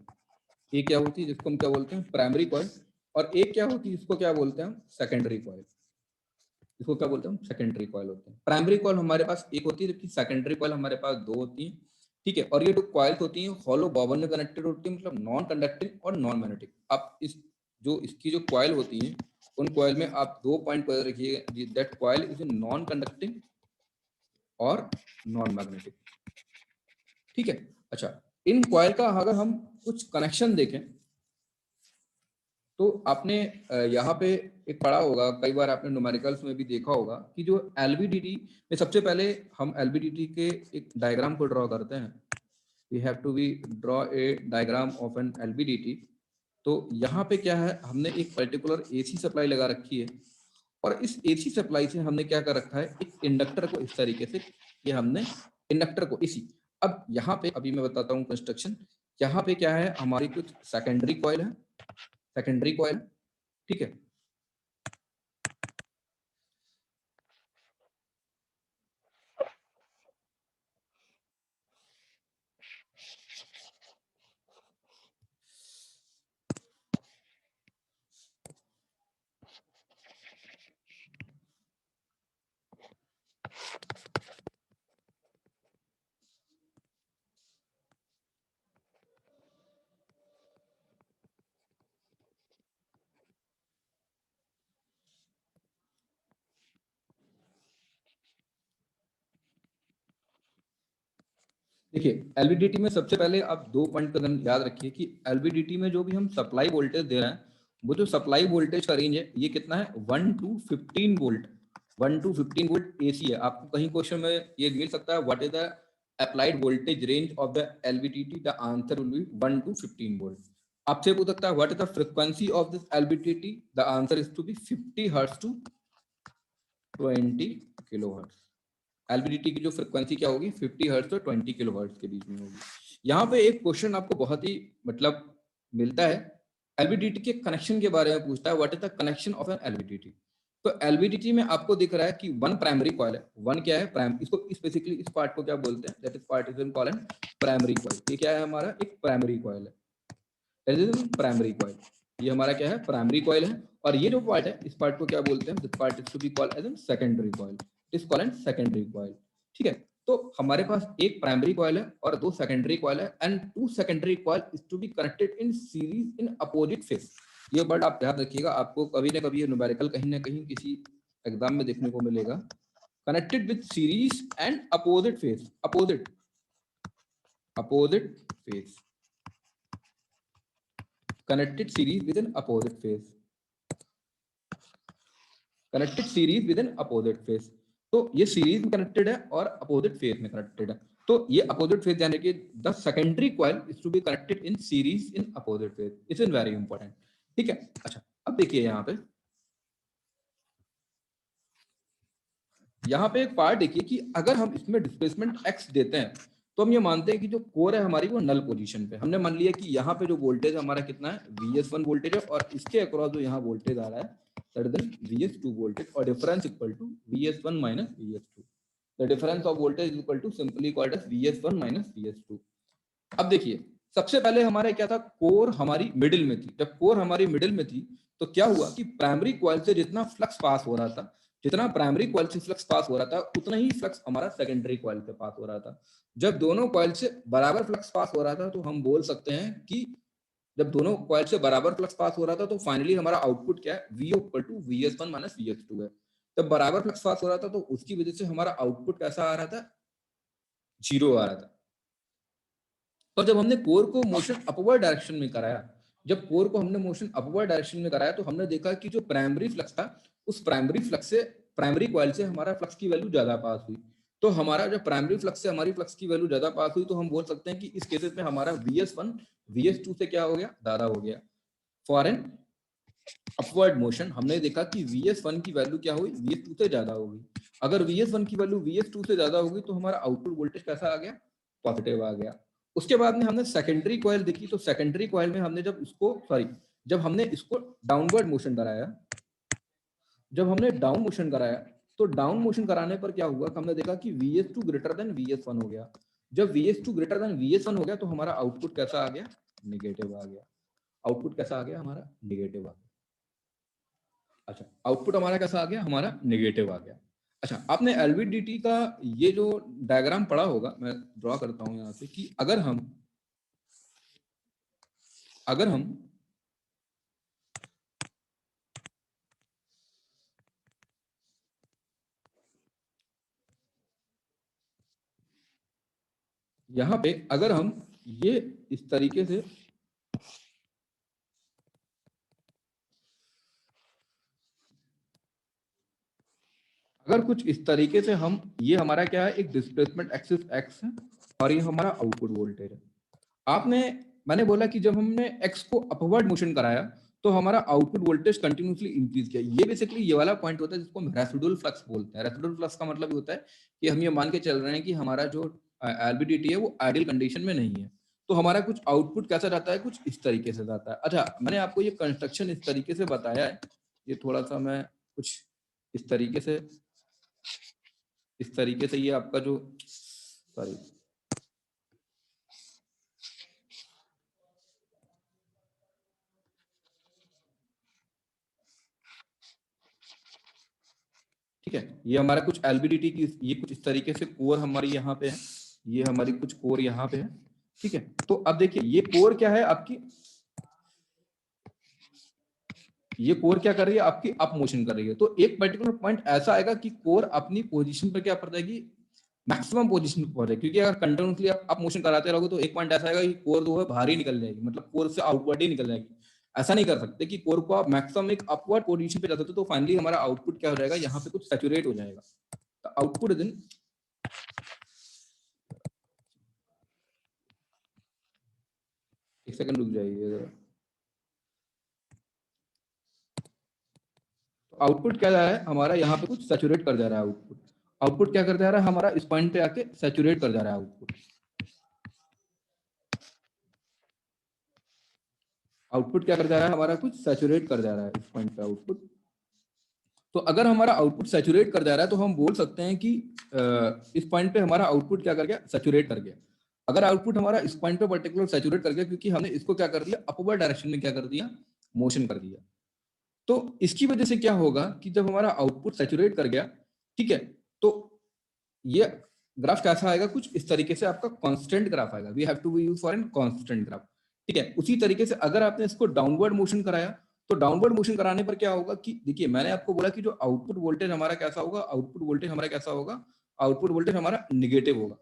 एक क्या होती है जिसको हम क्या बोलते हैं, प्राइमरी कॉइल। और एक क्या होती है जिसको क्या बोलते हैं हम, सेकेंडरी कॉइल। इसको क्या बोलते हैं हम, सेकेंडरी कॉइल होते हैं। प्राइमरी कॉइल हमारे पास एक होती है, जबकि सेकेंडरी कॉइल हमारे पास 2 होती है। ठीक है। और ये जो कॉइल्स होती हैं हॉलो बॉबल में कनेक्टेड होती है, मतलब नॉन कंडक्टिंग और नॉन मैग्नेटिक। आप इसकी जो कॉइल होती हैं, उन कॉइल में आप 2 पॉइंट पर रखिएगा, that coil is non conducting और नॉन मैग्नेटिक। ठीक है। अच्छा, इन कॉइल का अगर हम कुछ कनेक्शन देखें तो आपने यहाँ पे एक पढ़ा होगा, कई बार आपने न्यूमेरिकल्स में भी देखा होगा कि जो एलवीडीटी में सबसे पहले हम एलवीडीटी के एक डायग्राम को ड्रॉ करते हैं। We have to be draw a diagram of an LVDT. तो यहाँ पे क्या है, हमने एक पर्टिकुलर एसी सप्लाई लगा रखी है, और इस एसी सप्लाई से हमने क्या कर रखा है, एक इंडक्टर को इस तरीके से, ये हमने इंडक्टर को इसी, अब यहाँ पे अभी मैं बताता हूँ कंस्ट्रक्शन। यहाँ पे क्या है, हमारी कुछ सेकेंडरी कॉइल है, सेकेंडरी कॉइल। ठीक है। देखिए, एलवीडीटी में सबसे पहले आप 2 पॉइंट का याद रखिए कि एलवीडीटी में जो भी हम सप्लाई वोल्टेज दे रहे हैं, वो जो सप्लाई वोल्टेज का रेंज है, ये कितना है, 1 to 15 volt. 1 to 15 volt AC है। आपको कहीं क्वेश्चन में ये मिल सकता है, what is the applied voltage range of the LVDT, the answer will be 1 to 15 volt. आपसे पूछ सकता है what is the frequency of this LVDT, the answer is to be 50 hertz to 20 kilohertz. LVDT की जो frequency क्या होगी, 50 hertz और 20 kilohertz के बीच में होगी। यहाँ पे एक क्वेश्चन आपको बहुत ही मतलब मिलता है, एलवीडीटी के कनेक्शन के बारे में पूछता है, what is the connection of an LVDT. तो एलवीडीटी में आपको दिख रहा है कि 1 प्राइमरी कॉइल है। 1 क्या है, प्राइम, इसको बेसिकली इस पार्ट को क्या बोलते हैं, that is part is called primary coil. ये क्या है, हमारा एक प्राइमरी कॉइल है, प्राइमरी कॉइल। ये हमारा क्या है, प्राइमरी कॉइल है। और ये जो पार्ट है, इस पार्ट को क्या बोलते हैं, this part is to be called as an secondary coil, is called secondary coil. ठीक है। तो हमारे पास एक प्राइमरी कॉइल है और 2 सेकेंडरी कॉइल है, and 2 secondary coil is to be connected in series in opposite phase. ये वर्ड आप ध्यान रखिएगा, आपको कभी ना कभी ये न्यूमेरिकल कहीं ना कहीं किसी एग्जाम में देखने को मिलेगा। Connected with series and opposite phase, opposite phase, connected series with an opposite phase, connected series with an opposite phase। तो ये सीरीज में कनेक्टेड है और अपोजिट फेज में कनेक्टेड है। तो ये अपोजिट फेज यानी कि the secondary coil is to be connected in series in opposite phase, it is very important. ठीक है। अच्छा, अब देखिए यहाँ पे एक पार्ट देखिए कि अगर हम इसमें डिस्प्लेसमेंट x देते हैं, तो हम ये मानते हैं कि जो कोर है हमारी वो नल पोजीशन पे। हमने मान लिया कि यहाँ पे जो वोल्टेज हमारा कितना है, VS1 वोल्टेज है, और इसके अक्रॉस जो यहाँ वोल्टेज आ रहा है, दैट इज VS2 वोल्टेज, और difference equal to VS1 minus VS2। The difference of voltage equal to simply called as VS1 minus VS2। अब देखिए, सबसे पहले हमारे क्या था, कोर हमारी मिडिल में थी। जब कोर हमारी मिडिल में थी तो क्या हुआ कि प्राइमरी कॉइल से जितना फ्लक्स पास हो रहा था, जितना प्राइमरी कॉइल से फ्लक्स पास हो रहा था, उतना ही फ्लक्स हमारा सेकेंडरी कॉइल से पास हो रहा था। जब दोनों कॉइल से बराबर फ्लक्स पास हो रहा था, तो हम बोल सकते हैं कि जब दोनों कॉइल से बराबर फ्लक्स पास हो रहा था, तो फाइनली हमारा आउटपुट क्या है, V equal to VS1 minus VS2 है। जब बराबर फ्लक्स पास हो रहा था, तो उसकी वजह से हमारा आउटपुट कैसा आ रहा था, 0 आ रहा था। और जब हमने कोर को मोशन अपवर्ड डायरेक्शन में कराया, जब कोर को हमने मोशन अपवर्ड डायरेक्शन में कराया, तो हमने देखा कि जो प्राइमरी फ्लक्स था, उस प्राइमरी फ्लक्स से, प्राइमरी कॉइल से हमारा फ्लक्स की वैल्यू ज्यादा पास हुई। तो हमारा जब प्राइमरी फ्लक्स से हमारी फ्लक्स की वैल्यू ज्यादा पास हुई, तो हम बोल सकते हैं कि इस केसेस में हमारा VS1 VS2 से क्या हो गया, ज्यादा हो गया। फॉर एन अपवर्ड मोशन हमने देखा कि VS1 की वैल्यू क्या हुई, VS2 से ज्यादा होगी। अगर VS1 की वैल्यू VS2 से ज्यादा होगी, तो हमारा आउटपुट वोल्टेज कैसा आ गया, पॉजिटिव आ गया। उसके बाद में हमने सेकेंडरी कॉइल देखी, तो सेकेंडरी कॉइल में हमने जब हमने इसको डाउनवर्ड मोशन कराया, जब हमने डाउन मोशन कराया, तो डाउन मोशन कराने पर क्या हुआ, हमने देखा कि VS2 ग्रेटर देन VS1 हो गया। जब VS2 ग्रेटर देन VS1 हो गया तो हमारा आउटपुट कैसा आ गया, नेगेटिव आ गया। आउटपुट कैसा आ गया हमारा, नेगेटिव आ गया। अच्छा, आउटपुट हमारा कैसा आ गया, हमारा नेगेटिव आ गया। अच्छा, आपने LVDT का ये जो डायग्राम पढ़ा होगा, मैं ड्रॉ करता हूं यहां से, कि अगर हम यहाँ पे अगर हम ये इस तरीके से अगर कुछ इस तरीके से हम, ये हमारा क्या है, एक डिस्प्लेसमेंट एक्सिस x है और ये हमारा आउटपुट वोल्टेज है। मैंने बोला कि जब हमने x को अपवर्ड मोशन कराया तो हमारा आउटपुट वोल्टेज कंटिन्यूसली इंक्रीज किया। ये बेसिकली ये वाला पॉइंट होता है जिसको हम रेसिडुअल फ्लक्स बोलते हैं। रेसिडुअल फ्लक्स का मतलब ये होता है कि हम ये मान के चल रहे हैं कि हमारा जो LVDT है वो आइडियल कंडीशन में नहीं है, तो हमारा कुछ आउटपुट कैसा जाता है, कुछ इस तरीके से जाता है। अच्छा, मैंने आपको ये कंस्ट्रक्शन इस तरीके से बताया है, ये थोड़ा सा मैं कुछ इस तरीके से ये आपका जो ठीक है, ये हमारा कुछ LVDT की ये कुछ इस तरीके से कोर हमारी यहाँ पे है, ये हमारी कुछ कोर यहाँ पे है। ठीक है, तो अब देखिए ये कोर क्या है आपकी, ये कोर क्या कर रही है आपकी, अप मोशन कर रही है। तो एक पर्टिकुलर पॉइंट ऐसा आएगा कि कोर अपनी पोजीशन पर क्या पड़ जाएगी, मैक्सिमम पोजीशन पर पहुंचे, क्योंकि अगर कंटिन्यूसली आप अप मोशन कराते रहोगे तो एक पॉइंट ऐसा आएगा कि कोर जो है बाहर ही निकल जाएगी, मतलब कोर से आउटवर्ड ही निकल जाएगी। ऐसा नहीं कर सकते कि कोर को आप मैक्सिमम एक अपवर्ड पोजीशन पे जाते तो फाइनली हमारा आउटपुट क्या हो जाएगा, यहाँ पे कुछ सैचुरेट हो जाएगा। तो आउटपुट दिन एक सेकंड रुक जाइए, आउटपुट क्या जा रहा है हमारा, यहाँ पे कुछ सैचुरेट कर जा रहा है। आउटपुट क्या कर जा रहा है हमारा, इस पॉइंट पे आके सैचुरेट कर जा रहा है आउटपुट क्या कर जा रहा है हमारा, कुछ सैचुरेट कर जा रहा है इस पॉइंट पे आउटपुट। तो अगर हमारा आउटपुट सैचुरेट कर जा रहा है तो हम बोल सकते हैं कि इस पॉइंट पे हमारा आउटपुट क्या कर गया, सैचुरेट कर गया। अगर आउटपुट हमारा इस पॉइंट पे पर्टिकुलर सैचुरेट कर गया, क्योंकि हमने इसको क्या कर दिया, अपवर्ड डायरेक्शन में क्या कर दिया, मोशन कर दिया। तो इसकी वजह से क्या होगा कि जब हमारा आउटपुट सैचुरेट कर गया, ठीक है, तो ये ग्राफ कैसा आएगा, कुछ इस तरीके से आपका कांस्टेंट ग्राफ आएगा। We have to use for an constant graph. ठीक है, उसी तरीके से अगर आपने इसको डाउनवर्ड मोशन कराया, तो डाउनवर्ड मोशन कराने पर क्या होगा कि देखिए मैंने आपको बोला कि जो आउटपुट वोल्टेज हमारा कैसा होगा, आउटपुट वोल्टेज हमारा कैसा होगा, आउटपुट वोल्टेज हमारा निगेटिव होगा।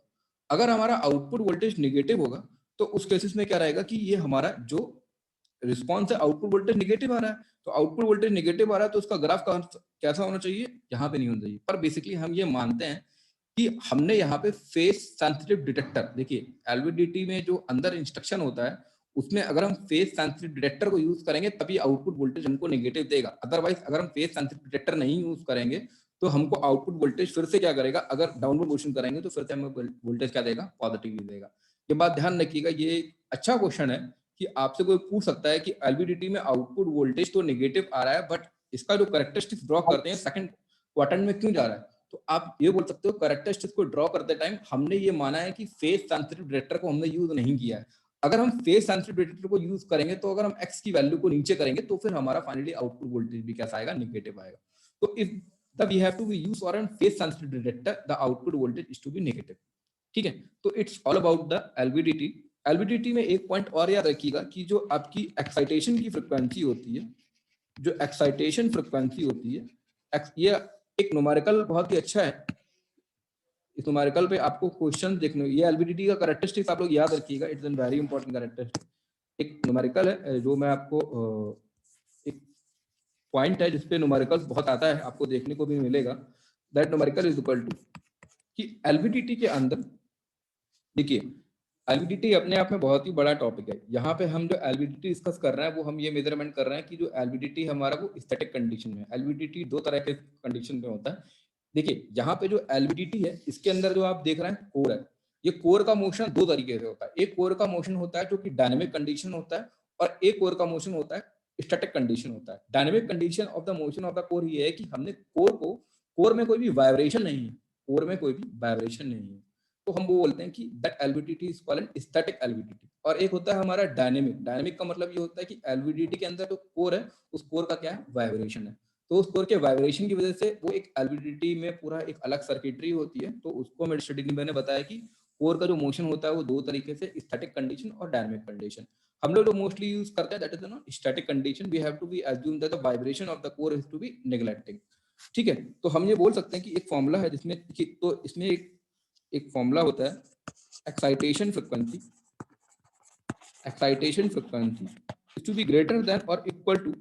अगर हमारा आउटपुट वोल्टेज निगेटिव होगा तो उस केसेस में क्या रहेगा कि ये हमारा जो रिस्पॉन्स है, आउटपुट वोल्टेज निगेटिव आ रहा है, तो आउटपुट वोल्टेज निगेटिव आ रहा है तो उसका ग्राफ कैसा होना चाहिए, यहाँ पे नहीं होना चाहिए। पर बेसिकली हम ये मानते हैं कि हमने यहाँ पे फेस सेंसिटिव डिटेक्टर, देखिए LVDT में जो अंदर इंस्ट्रक्शन होता है उसमें अगर हम फेस सेंसिटिव डिटेक्टर को यूज करेंगे तभी आउटपुट वोल्टेज हमको नेगेटिव देगा। अदरवाइज अगर हम फेस सेंसिटिव डिटेक्टर नहीं यूज करेंगे तो हमको आउटपुट वोल्टेज फिर से क्या करेगा, अगर डाउनवर्ड मोशन करेंगे तो फिर से हमें वोल्टेज क्या देगा, पॉजिटिव ही देगा। ये बात ध्यान रखिएगा, ये अच्छा क्वेश्चन है कि आपसे कोई पूछ सकता है कि LVDT में आउटपुट वोल्टेज तो नेगेटिव आ रहा है बट इसका जो कैरेक्टरिस्टिक्स ड्रॉ करते हैं सेकंड क्वाड्रेंट में क्यों जा रहा है। तो आप ये बोल सकते हो कैरेक्टरिस्टिक्स को ड्रॉ करते टाइम हमने ये माना है कि फेस सेंसिटिव डिटेक्टर को हमने यूज नहीं किया है। अगर हम फेस सेंसिटिव डिटेक्टर को यूज करेंगे तो अगर हम x की वैल्यू को नीचे करेंगे तो फिर हमारा फाइनली आउटपुट वोल्टेज भी कैसा आएगा, नेगेटिव आएगा। तो if the we have to be use for an phase sensitive detector the output voltage is to be negative. ठीक है, तो it's all about the LVDT। LVDT में एक पॉइंट और याद रखिएगा कि जो आपकी एक्साइटेशन की फ्रीक्वेंसी होती है, जो एक्साइटेशन फ्रीक्वेंसी होती है, ये एक न्यूमेरिकल बहुत ही अच्छा है। इस न्यूमेरिकल पे आपको क्वेश्चन देखने, ये LVDT का कैरेक्टरिस्टिक्स आप लोग याद रखिएगा, it's an very important characteristic. एक न्यूमेरिकल है जो मैं आपको एक पॉइंट है जिसपे न्यूमेरिकल्स बहुत आता है, आपको देखने को भी मिलेगा। That numerical is equal to कि LVDT के अंदर देखिए LVDT अपने आप में बहुत ही बड़ा टॉपिक है। यहाँ पे हम जो LVDT डिस्कस कर रहे हैं वो हम ये मेजरमेंट कर रहे हैं कि जो LVDT हमारा वो स्टैटिक कंडीशन में। LVDT दो तरह के कंडीशन में होता है। देखिए यहाँ पे जो LVDT है इसके अंदर जो आप देख रहे हैं कोर है, ये कोर का मोशन दो तरीके से होता है। एक कोर का मोशन होता है जो कि डायनेमिक कंडीशन होता है, और एक कोर का मोशन होता है स्टैटिक कंडीशन होता है। Dynamic condition of the motion of the core ये है कि हमने कोर में कोई भी वाइब्रेशन नहीं है, कोर में कोई भी वाइब्रेशन नहीं है, तो हम वो बोलते हैं कि that LVDT is called static LVDT. और एक होता है हमारा डायनेमिक का मतलब ये होता है कि एलवीडीटी के अंदर जो कोर है उस कोर का क्या है, वाइब्रेशन है। तो उस कोर के वाइब्रेशन की वजह से वो एक एलवीडीटी में पूरा एक अलग सर्किटरी होती है। तो उसको मेरी स्टडी में मैंने बताया कि कोर का जो मोशन होता है वो दो तरीके से, स्टैटिक कंडीशन और डायनेमिक कंडीशन। हम लोग जो मोस्टली यूज करते हैं that is the static condition. We have to be assume that the vibration of the core is to be neglecting. ठीक है, तो हम ये बोल सकते हैं कि एक फॉर्मूला है जिसमें तो इसमें एक फॉर्मूला होता है excitation frequency is to be greater than or equal to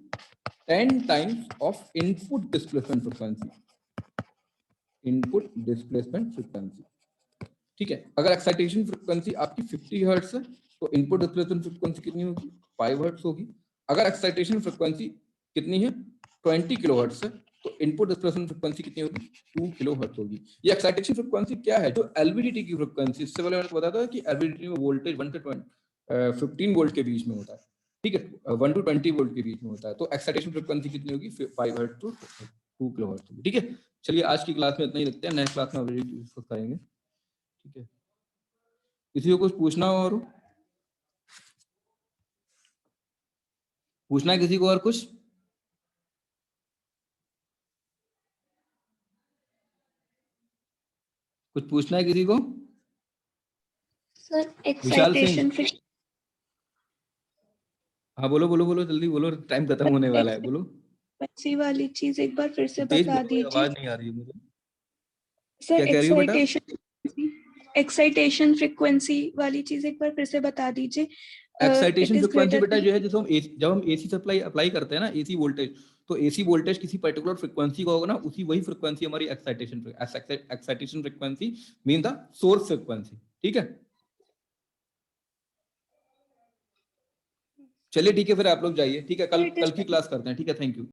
10 times of input displacement frequency। ठीक है, अगर एक्साइटेशन फ्रीक्वेंसी आपकी 50 हर्ट्ज है तो इनपुट डिस्प्लेसमेंट फ्रीक्वेंसी कितनी होगी, 5 हर्ट्ज होगी। अगर एक्साइटेशन फ्रीक्वेंसी कितनी है, 20 किलोहर्ट्ज है तो इनपुट डिस्प्लेसमेंट फ्रीक्वेंसी कितनी होगी, 2 किलोहर्ट्ज होगी। ये एक्साइटेशन फ्रीक्वेंसी क्या है, जो एलवीडीटी की फ्रीक्वेंसी, इससे पहले मैंने बताया था कि एलवीडीटी में वोल्टेज 1 से 15 वोल्ट के बीच में होता है। ठीक है, 1 to 20 वोल्ट के बीच में होता है। तो एक्साइटेशन फ्रीक्वेंसी कितनी होगी, 5 हर्ट्ज टू 2 किलोहर्ट्ज होगी। ठीक है, चलिए आज की क्लास में इतना ही रखते हैं, नेक्स्ट क्लास में डिस्कस करेंगे। ठीक है, किसी को कुछ पूछना हो और पूछना है किसी को और कुछ पूछना है किसी को? सर विशाल सिंह। एक्साइटेशन हाँ बोलो बोलो बोलो, जल्दी बोलो, टाइम खत्म होने वाला है, बोलो। फ्रीक्वेंसी वाली चीज एक बार फिर से तेज बता बोलो, आवाज दीजिए नहीं आ रही है मुझे। सर। क्या कह रही हो बेटा? एक्साइटेशन फ्रीक्वेंसी वाली चीज एक बार फिर से बता दीजिए। एक्साइटेशन फ्रीक्वेंसी बेटा जो है, जब हम एसी सप्लाई अप्लाई करते हैं ना, एसी वोल्टेज, तो एसी वोल्टेज किसी पर्टिकुलर फ्रीक्वेंसी का होगा ना, वही फ्रीक्वेंसी हमारी excitation frequency mean the source frequency. ठीक है, चलिए ठीक है, फिर आप लोग जाइए। ठीक है, कल की क्लास करते हैं। ठीक है, थैंक यू।